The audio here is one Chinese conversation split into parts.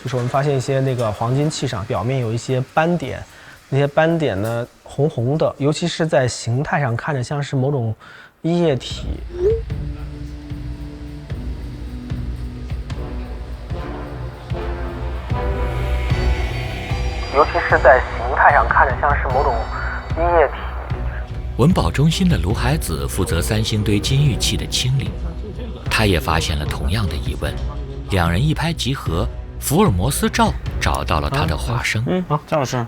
就是我们發現一些那個黃金器上表面有一些斑點，那些斑點呢紅紅的，尤其是在形態上看着像是某種液體。尤其是在形態上看着像是某種液體。文保中心的卢海子負責3星堆金玉器的清理，他也發現了同樣的疑問。2人一拍即合，福爾摩斯趙找到了他的化身。趙老師，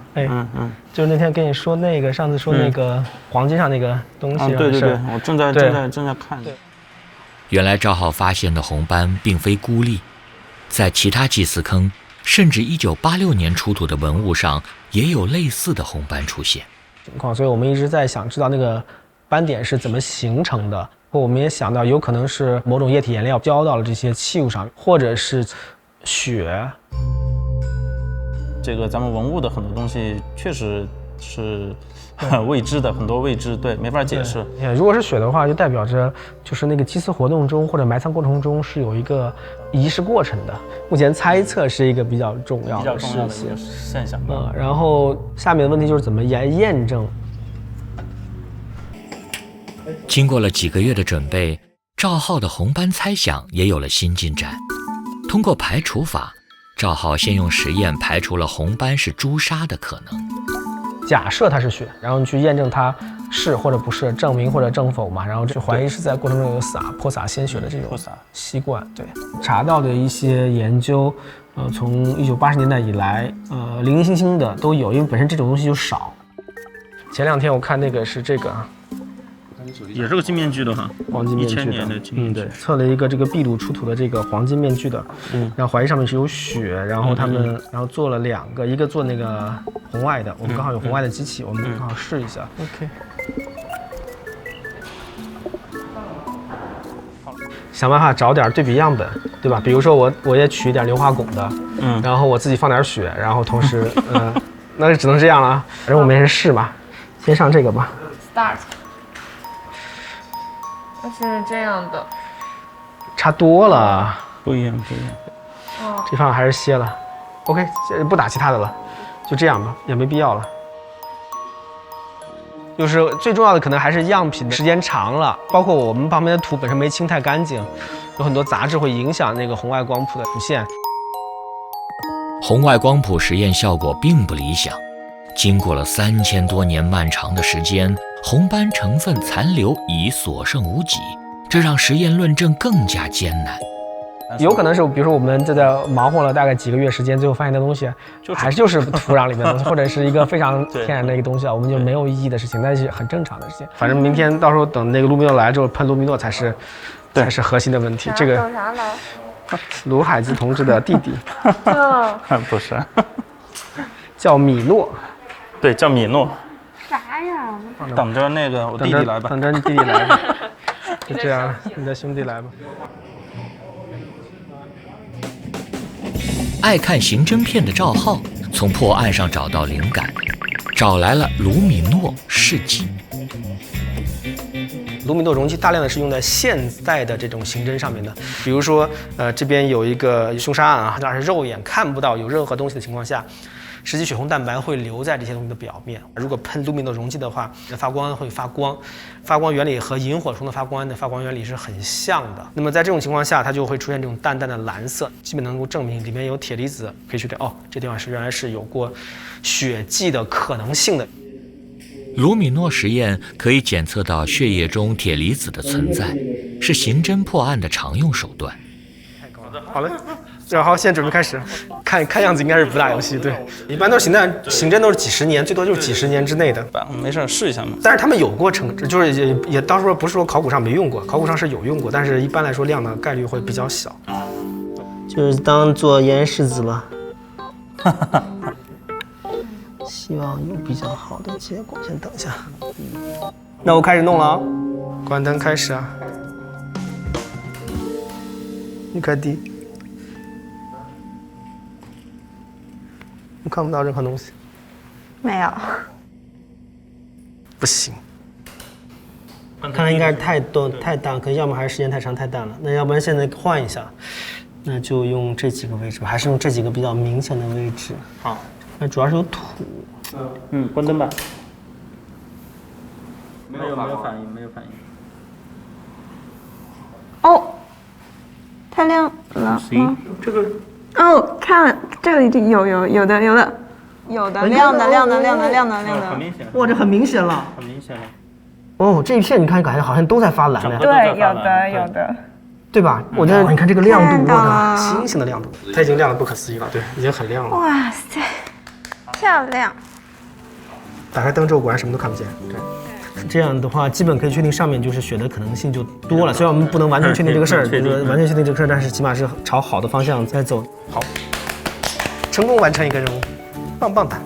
就是那天跟你說那個，上次說那個黃金上那個東西。對，我正在看。原來趙浩發現的紅斑並非孤立，在其他祭祀坑，甚至1986年出土的文物上也有類似的紅斑出現。情況，所以我們一直在想知道那個斑點是怎麼形成的。我們也想到有可能是某種液體顏料澆到了這些器物上，或者是血。這個咱們文物的很多東西確實是未知的，很多未知，對，沒法解釋。如果是血的話，就代表着就是那個祭祀活動中或者埋藏過程中是有一個儀式過程的。目前猜測是一個比較重要的事情現象。然後下面的問題就是怎麼驗證。經過了幾個月的準備，趙浩的紅斑猜想也有了新進展。通過排除法，趙浩先用實驗排除了紅斑是朱砂的可能。假設它是血，然後你去驗證它是或者不是，證明或者證否嘛，然後就懷疑是在過程中有潑灑鮮血的這種習慣。對，查到的一些研究，從1980年代以來，零零星星的都有，因為本身這種東西就少。前2天我看那個是這個。也是個金面具的哈，黃金面具的，1000年的金面具。對，測了一個這個秘魯出土的這個黃金面具的，然後懷疑上面是有血，然後他們然後做了2個，一個做那個紅外的，我們剛好有紅外的機器，我們剛好試一下。OK。想辦法找點對比樣本，對吧？比如說我也取一點硫化汞的，然後我自己放點血，然後同時，那就只能這樣了。反正我們也是試嘛，先上這個吧。Start。它是這樣的，差多了，不一樣。這方面還是歇了。OK， 不打其他的了，就這樣吧，也沒必要了。就是最重要的，可能還是樣品的時間長了，包括我們旁邊的土本身沒清太乾淨，有很多雜質會影響那個紅外光譜的出現。紅外光譜實驗效果並不理想，經過了3000多年漫長的時間。紅斑成分殘留已所剩無幾，這讓實驗論證更加艱難。有可能是，比如說我們就在忙活了大概幾個月時間，最後發現的東西還是就是土壤裡面的東西，或者是一個非常天然的一個東西，我們就沒有意義的事情，那是很正常的事情。反正明天到時候等那個卢米諾來之後噴盧米諾才是核心的問題。這個盧海子同志的弟弟，不是，叫米諾，對，叫米諾。啥呀？等着那個我弟弟來吧。等着你弟弟來吧。就這樣，你的兄弟來吧。愛看刑偵片的趙浩從破案上找到靈感，找來了盧米諾試劑。盧米諾溶劑大量的是用在現在的這種刑偵上面的，比如說，這邊有一個凶殺案啊，那是肉眼看不到有任何東西的情況下。實際血紅蛋白會留在這些東西的表面。如果噴盧米諾溶劑的話，發光會發光，發光原理和引火蟲的發光的發光原理是很像的。那麼在這種情況下，它就會出現這種淡淡的藍色，基本能夠證明裡面有鐵離子，可以確定哦，這地方是原來是有過血跡的可能性的。盧米諾實驗可以檢測到血液中鐵離子的存在，是刑偵破案的常用手段。太高了，好嘞。好，現在準備開始。看樣子應該是武打遊戲，對，一般都是刑偵都是幾十年，最多就是幾十年之內的。沒事，試一下嘛。但是他們有過就是也到時候不是說考古上沒用過，考古上是有用過，但是一般来說量的概率會比較小。就是當做驗尸子了。希望有比較好的結果，先等一下。那我開始弄了啊，關燈開始啊。一塊地。我看不到任何東西，沒有，不行。看來應該是太淡，可能要麼還是時間太長太淡了。那要不然現在換一下，那就用这幾個位置吧，還是用這幾個比較明顯的位置。好，那主要是有土。關燈吧。沒有反應，沒有反應。哦，太亮了。行，這個。哦，看這裡有的，亮的。很明顯。哇，這很明顯了。很明顯了。哦，這一片你看感覺好像都在發藍呢。對，有的。对吧？我觉得你看这个亮度，我的星星的亮度，它已經亮得不可思議了，對，已經很亮了。哇塞，漂亮！打開燈之後，果然什麼都看不見。對，這樣的話，基本可以確定上面就是雪的可能性就多了。雖然我們不能完全確定這個事兒，完全確定這個事兒，但是起碼是朝好的方向在走。好，成功完成一個任務，棒棒的。